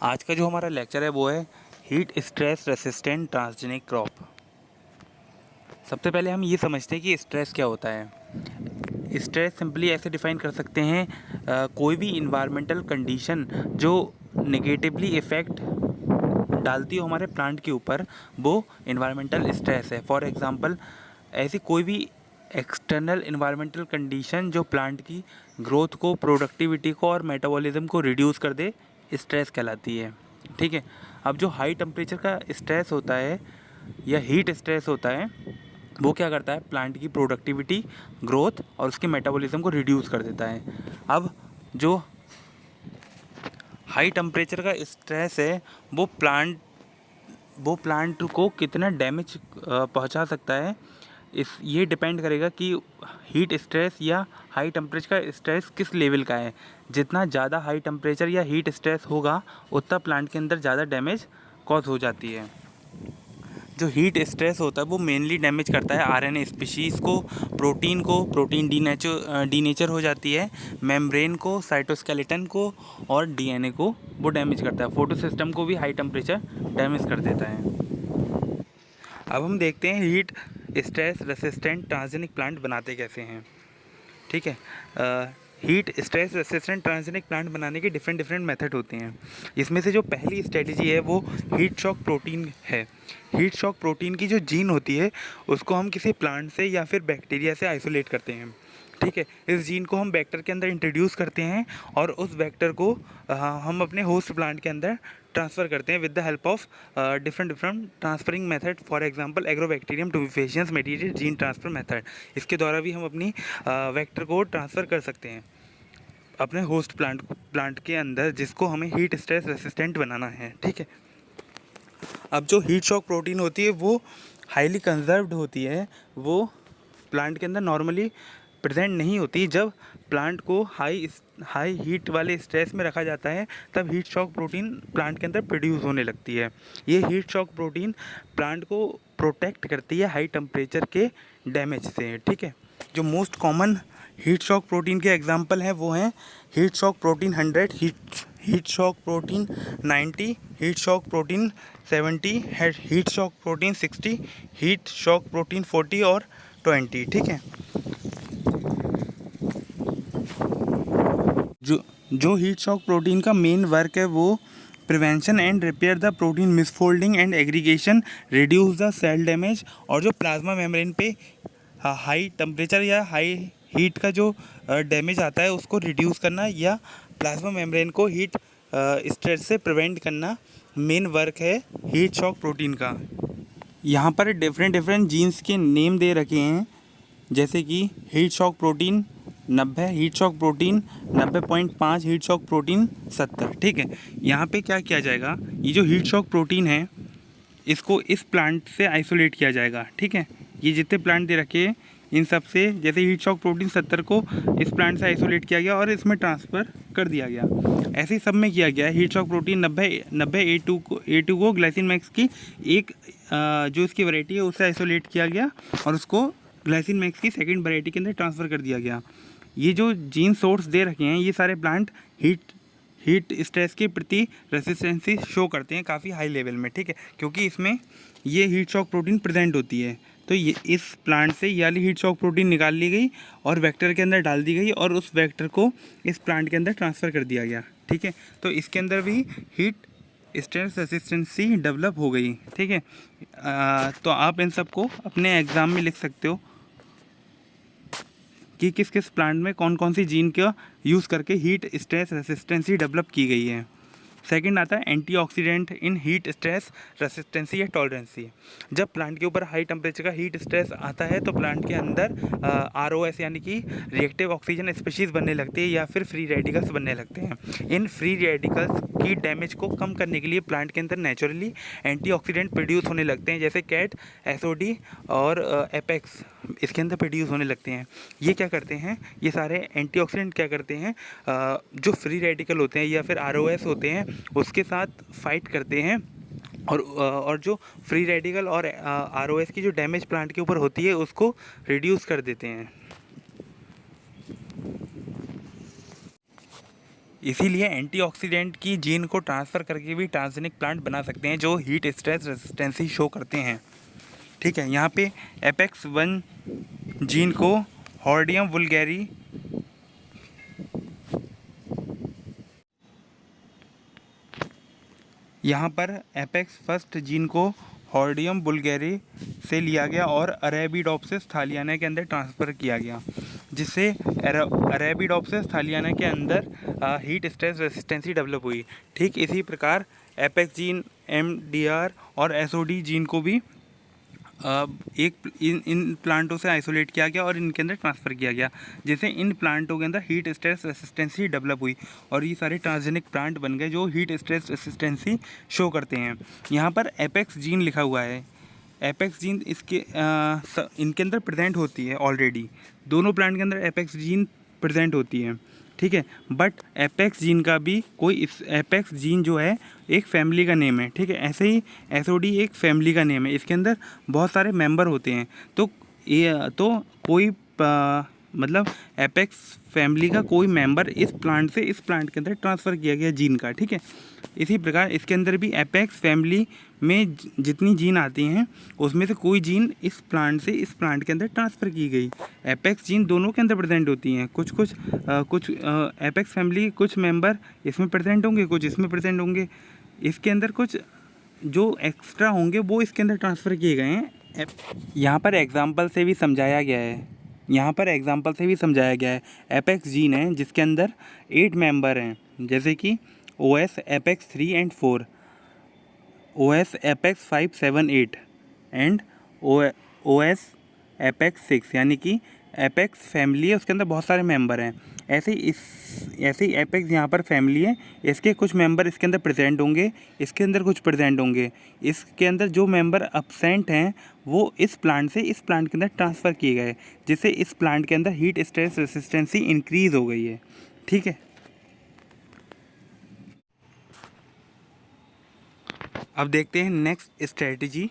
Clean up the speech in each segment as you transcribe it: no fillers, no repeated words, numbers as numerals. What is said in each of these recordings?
आज का जो हमारा लेक्चर है वो है heat stress resistant transgenic crop. सबसे पहले हम ये समझते हैं कि स्ट्रेस क्या होता है। स्ट्रेस सिंपली ऐसे डिफाइन कर सकते हैं कोई भी इन्वायरमेंटल कंडीशन जो नेगेटिवली इफ़ेक्ट डालती हो हमारे प्लांट के ऊपर, वो इन्वायरमेंटल स्ट्रेस है। फॉर एग्जांपल, ऐसी कोई भी एक्सटर्नल इन्वायरमेंटल कंडीशन जो प्लांट की ग्रोथ को, प्रोडक्टिविटी को और मेटाबॉलिज्म को रिड्यूस कर दे, स्ट्रेस कहलाती है। ठीक है। अब जो हाई टेम्परेचर का स्ट्रेस होता है या हीट स्ट्रेस होता है, वो क्या करता है, प्लांट की प्रोडक्टिविटी, ग्रोथ और उसके मेटाबॉलिज्म को रिड्यूस कर देता है। अब जो हाई टेम्परेचर का स्ट्रेस है वो प्लांट को कितना डैमेज पहुंचा सकता है, ये डिपेंड करेगा कि हीट स्ट्रेस या हाई टेम्परेचर का स्ट्रेस किस लेवल का है। जितना ज़्यादा हाई टेम्परेचर या हीट स्ट्रेस होगा उतना प्लांट के अंदर ज़्यादा डैमेज कॉज हो जाती है। जो हीट स्ट्रेस होता है वो मेनली डैमेज करता है आरएनए स्पीशीज़ को, प्रोटीन डीनेचर हो जाती है, मेम्ब्रेन को, साइटोस्केलेटन को और डीएनए को वो डैमेज करता है। फोटो सिस्टम को भी हाई टेम्परेचर डैमेज कर देता है। अब हम देखते हैं heat stress resistant transgenic plant बनाते कैसे हैं। ठीक है। Heat stress resistant transgenic plant बनाने के डिफरेंट मेथड होते हैं। इसमें से जो पहली स्ट्रेटजी है वो हीट शॉक प्रोटीन है। हीट शॉक प्रोटीन की जो जीन होती है उसको हम किसी प्लांट से या फिर बैक्टीरिया से आइसोलेट करते हैं। ठीक है। इस जीन को हम वेक्टर के अंदर इंट्रोड्यूस करते हैं और उस वेक्टर को हम अपने होस्ट प्लांट के अंदर ट्रांसफ़र करते हैं with the help of different transferring method. For example, Agrobacterium tumefaciens material gene transfer method. इसके द्वारा भी हम अपनी वेक्टर को ट्रांसफ़र कर सकते हैं अपने होस्ट प्लांट के अंदर, जिसको हमें हीट स्ट्रेस रेसिस्टेंट बनाना है। ठीक है। अब जो हीट शॉक प्रोटीन होती है वो हाईली कंजर्व्ड होती है, वो प्लांट के अंदर नॉर्मली प्रेजेंट नहीं होती। जब प्लांट को हाई हीट वाले स्ट्रेस में रखा जाता है तब हीट शॉक प्रोटीन प्लांट के अंदर प्रोड्यूस होने लगती है। ये हीट शॉक प्रोटीन प्लांट को प्रोटेक्ट करती है हाई टेम्परेचर के डैमेज से। ठीक है। जो most common heat shock protein के एग्जांपल हैं वो हैं heat shock protein 100, heat shock protein 90, heat shock protein 70, heat shock protein 60, heat shock protein 40 और 20। ठीक है। जो हीट शॉक प्रोटीन का मेन वर्क है वो prevention and repair the protein misfolding and aggregation, reduce the cell damage, और जो प्लाज्मा मेम्ब्रेन पे हाई टेम्परेचर या हाई हीट का जो डैमेज आता है उसको रिड्यूस करना या प्लाज्मा मेम्ब्रेन को हीट स्ट्रेस से प्रिवेंट करना मेन वर्क है हीट शॉक प्रोटीन का। यहाँ पर डिफरेंट जीन्स के नेम दे रखे हैं, जैसे कि heat shock protein 90, heat shock protein 90.5, heat shock protein 70। ठीक है। यहाँ पे क्या किया जाएगा, ये जो हीट शॉक प्रोटीन है इसको इस प्लांट से आइसोलेट किया जाएगा। ठीक है। ये जितने प्लांट दे रखे हैं इन सब से, जैसे हीट शॉक प्रोटीन 70 को इस प्लांट से आइसोलेट किया गया और इसमें ट्रांसफ़र कर दिया गया। ऐसे ही सब में किया गया। हीट शॉक प्रोटीन 90 A2 को ग्लाइसिन मैक्स की एक जो इसकी वैरायटी है उससे आइसोलेट किया गया और उसको ग्लाइसिन मैक्स की सेकेंड वैरायटी के अंदर ट्रांसफ़र कर दिया गया। ये जो जीन सोर्स दे रखे हैं ये सारे प्लांट हीट स्ट्रेस के प्रति रेसिस्टेंसी शो करते हैं काफ़ी हाई लेवल में। ठीक है। क्योंकि इसमें ये हीट शॉक प्रोटीन प्रेजेंट होती है, तो ये इस प्लांट से ये वाली हीट शॉक प्रोटीन निकाल ली गई और वेक्टर के अंदर डाल दी गई और उस वेक्टर को इस प्लांट के अंदर ट्रांसफ़र कर दिया गया। ठीक है। तो इसके अंदर भी हीट स्ट्रेस रेसिस्टेंसी डेवलप हो गई। ठीक है। तो आप इन सब को अपने एग्ज़ाम में लिख सकते हो कि किस किस प्लांट में कौन कौन सी जीन का यूज़ करके हीट स्ट्रेस रेसिस्टेंसी डेवलप की गई है। सेकंड आता है एंटीऑक्सीडेंट इन हीट स्ट्रेस रेसिस्टेंसी या टॉलरेंसी। जब प्लांट के ऊपर हाई टेम्परेचर का हीट स्ट्रेस आता है तो प्लांट के अंदर ROS यानी कि रिएक्टिव ऑक्सीजन स्पीशीज़ बनने लगती है या फिर फ्री रेडिकल्स बनने लगते हैं। इन फ्री रेडिकल्स की डैमेज को कम करने के लिए प्लांट के अंदर नेचुरली एंटीऑक्सीडेंट प्रोड्यूस होने लगते हैं, जैसे कैट, SOD और एपेक्स इसके अंदर प्रोड्यूस होने लगते हैं। ये क्या करते हैं, ये सारे एंटीऑक्सीडेंट क्या करते हैं, जो फ्री रेडिकल होते हैं या फिर ROS होते हैं उसके साथ फाइट करते हैं और जो फ्री रेडिकल और ROS की जो डैमेज प्लांट के ऊपर होती है उसको रिड्यूस कर देते हैं। इसीलिए एंटीऑक्सीडेंट की जीन को ट्रांसफ़र करके भी ट्रांसजेनिक प्लांट बना सकते हैं जो हीट स्ट्रेस रेसिस्टेंसी शो करते हैं। ठीक है, यहाँ पे एपेक्स 1 जीन को हॉर्डियम वुल्गैरी यहाँ पर एपेक्स फर्स्ट जीन को हॉर्डियम बुल्गेरी से लिया गया और अरेबिडोप्सिस थालियाना के अंदर ट्रांसफ़र किया गया, जिससे अरेबिडोप्सिस थालियाना के अंदर हीट स्ट्रेस रेसिस्टेंसी डेवलप हुई। ठीक इसी प्रकार एपेक्स जीन, एमडीआर और एसओडी जीन को भी इन प्लांटों से आइसोलेट किया गया और इनके अंदर ट्रांसफ़र किया गया, जिससे इन प्लांटों के अंदर हीट स्ट्रेस रेसिस्टेंसी डेवलप हुई और ये सारे ट्रांसजेनिक प्लांट बन गए जो हीट स्ट्रेस रेसिस्टेंसी शो करते हैं। यहाँ पर एपेक्स जीन लिखा हुआ है। एपेक्स जीन इनके अंदर प्रेजेंट होती है ऑलरेडी, दोनों प्लांट के अंदर एपेक्स जीन प्रेजेंट होती है। ठीक है, बट एपेक्स जीन का भी एपेक्स जीन जो है एक फैमिली का नेम है। ठीक है, ऐसे ही एसओडी एक फैमिली का नेम है, इसके अंदर बहुत सारे मेंबर होते हैं। तो कोई मतलब एपेक्स फैमिली का कोई मेंबर इस प्लांट से इस प्लांट के अंदर ट्रांसफ़र किया गया जीन का। ठीक है, इसी प्रकार इसके अंदर भी एपेक्स फैमिली में जितनी जीन आती हैं उसमें से कोई जीन इस प्लांट से इस प्लांट के अंदर ट्रांसफ़र की गई। एपेक्स जीन दोनों के अंदर प्रेजेंट होती हैं। कुछ एपेक्स फैमिली के कुछ मेंबर इसमें प्रेजेंट होंगे, कुछ इसमें प्रेजेंट होंगे। इसके अंदर कुछ जो एक्स्ट्रा होंगे वो इसके अंदर ट्रांसफ़र किए गए हैं। यहाँ पर एग्जाम्पल से भी समझाया गया है। एपेक्स जीन है जिसके अंदर 8 मेंबर हैं, जैसे कि OS apex 3 and 4, OS apex 5, 7, 8 and OS apex 6, यानी कि एपेक्स फैमिली है, उसके अंदर बहुत सारे मेंबर हैं। ऐसे ही एपेक्स यहाँ पर फैमिली है, इसके कुछ मेंबर इसके अंदर प्रेजेंट होंगे, इसके अंदर कुछ प्रेजेंट होंगे। इसके अंदर जो मेंबर अब्सेंट हैं वो इस प्लांट से इस प्लांट के अंदर ट्रांसफ़र किए गए, जिससे इस प्लांट के अंदर हीट स्ट्रेस रेसिस्टेंसी इंक्रीज़ हो गई है। ठीक है, अब देखते हैं next strategy,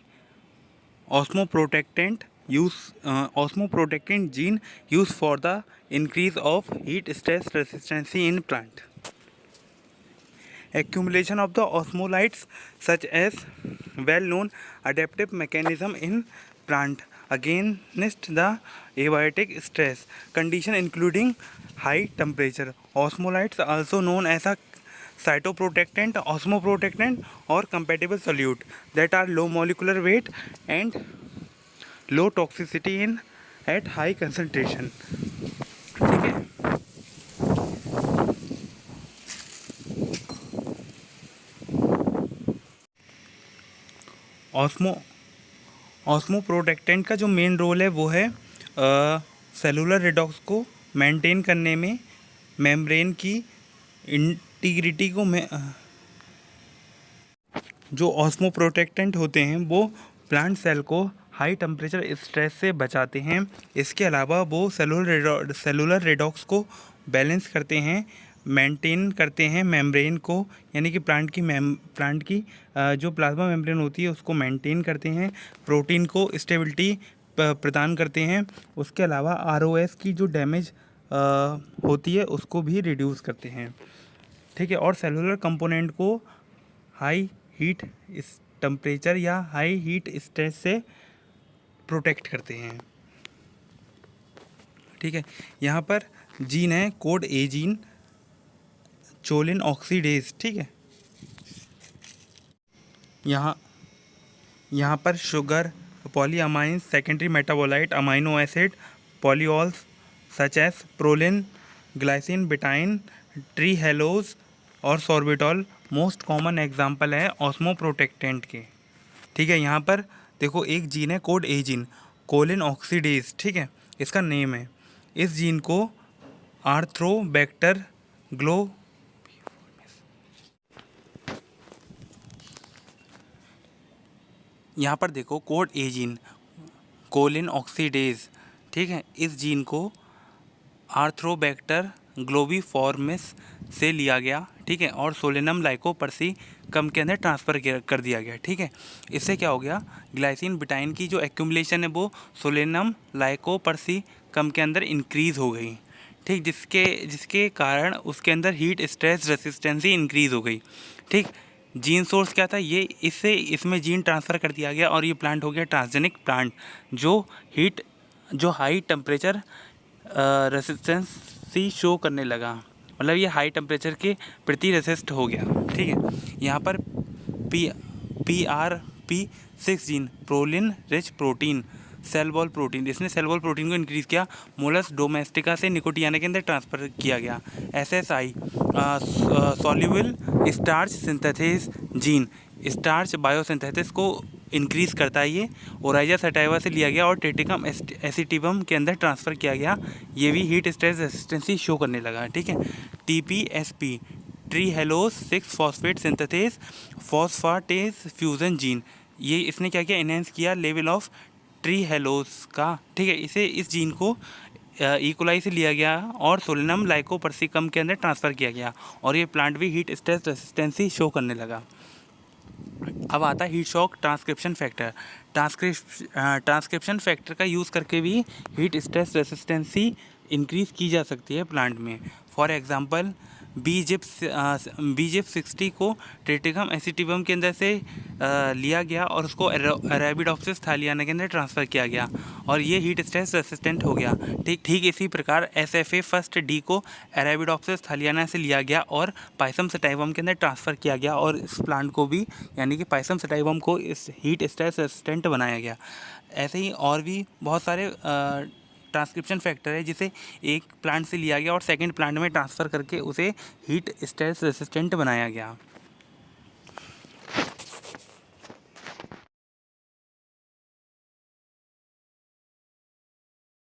osmoprotectant gene used for the increase of heat stress resistance in plant. Accumulation of the osmolytes such as well-known adaptive mechanism in plant against the abiotic stress condition including high temperature. Osmolytes also known as a cytoprotectant, osmoprotectant or compatible solute that are low molecular weight and low toxicity in at high concentration. ठीक है, ऑस्मोप्रोटेक्टेंट का जो main role है वो है cellular redox को maintain करने में, मेम्ब्रेन की इंटीग्रिटी को जो ऑस्मोप्रोटेक्टेंट होते हैं वो प्लांट सेल को हाई टेम्परेचर स्ट्रेस से बचाते हैं। इसके अलावा वो सेलुलर रिडॉक्स को बैलेंस करते हैं, मेंटेन करते हैं मेम्ब्रेन को, यानी कि प्लांट की जो प्लाज्मा मेम्ब्रेन होती है उसको मेंटेन करते हैं, प्रोटीन को स्टेबिलिटी प्रदान करते हैं। उसके अलावा ROS की जो डैमेज होती है उसको भी रिड्यूस करते हैं। ठीक है, और सेलुलर कंपोनेंट को हाई हीट टेम्परेचर या हाई हीट स्ट्रेस से प्रोटेक्ट करते हैं। ठीक है, यहाँ पर जीन है code A gene, choline oxidase. ठीक है, यहाँ पर sugar, polyamines, secondary metabolite, amino acid, polyols such as proline, glycine, betaine, trehalose और सॉर्बिटॉल मोस्ट कॉमन एग्जाम्पल है ऑस्मोप्रोटेक्टेंट के। ठीक है, यहाँ पर देखो एक जीन है code A gene, choline oxidase. ठीक है, इसका नेम है। इस जीन को आर्थ्रोबैक्टर ग्लो यहाँ पर देखो code A gene, choline oxidase. ठीक है, इस जीन को आर्थ्रोबैक्टर ग्लोबिफॉर्मिस से लिया गया। ठीक है, और सोलेनम लाइकोपर्सिकम के अंदर ट्रांसफ़र कर दिया गया। ठीक है, इससे क्या हो गया, ग्लाइसिन बिटाइन की जो एक्यूमुलेशन है वो सोलेनम लाइकोपर्सिकम के अंदर इंक्रीज़ हो गई। ठीक, जिसके जिसके कारण उसके अंदर हीट स्ट्रेस रेसिस्टेंसी इंक्रीज़ हो गई। ठीक, जीन सोर्स क्या था, ये इससे इसमें जीन ट्रांसफ़र कर दिया गया और ये प्लांट हो गया ट्रांसजेनिक प्लांट, जो हाई टेम्परेचर रेसिस्टेंसी शो करने लगा, मतलब ये हाई टेम्परेचर के प्रति रेसिस्ट हो गया। ठीक है, यहाँ पर PRP6 gene, proline rich protein, cell wall protein, इसने सेल वॉल प्रोटीन को इंक्रीज़ किया। मोलस डोमेस्टिका से निकोटियाना के अंदर ट्रांसफ़र किया गया। SSI soluble starch synthesis gene, starch biosynthesis को इंक्रीज़ करता है ये। ओराइजा सटाइवा से लिया गया और टेटिकम एसिटिवम के अंदर ट्रांसफ़र किया गया। ये भी हीट स्ट्रेस रेसिस्टेंसी शो करने लगा। ठीक है, TPSP tree Hallows 6 phosphate synthesis phosphatase fusion gene, ये इसने क्या किया, इनहेंस किया लेवल ऑफ ट्री हेलोस का। ठीक है, इस जीन को इकोलाई से लिया गया और सोलेनम लाइकोपर्सिकम के अंदर ट्रांसफ़र किया गया और ये प्लांट भी हीट स्ट्रेस रेसिस्टेंसी शो करने लगा। अब आता है heat shock transcription factor. Transcription factor का यूज़ करके भी हीट स्ट्रेस रेसिस्टेंसी इंक्रीज़ की जा सकती है प्लांट में। फॉर एग्जांपल बीजिप 60 को ट्रेटिकम एसिटिवम के अंदर से लिया गया और उसको अरेबिडोप्सिस थालियाना के अंदर ट्रांसफ़र किया गया और ये हीट स्ट्रेस रेसिस्टेंट हो गया। ठीक इसी प्रकार SFA फर्स्ट डी को अरेबिडोप्सिस थालियाना से लिया गया और पाइसम सटाइवम के अंदर ट्रांसफ़र किया गया और इस प्लांट को भी, यानी कि पाइसम सटाइवम को, इस हीट स्ट्रेस रेसिस्टेंट बनाया गया। ऐसे ही और भी बहुत सारे ट्रांसक्रिप्शन फैक्टर है जिसे एक प्लांट से लिया गया और सेकंड प्लांट में ट्रांसफ़र करके उसे हीट स्ट्रेस रेसिस्टेंट बनाया गया।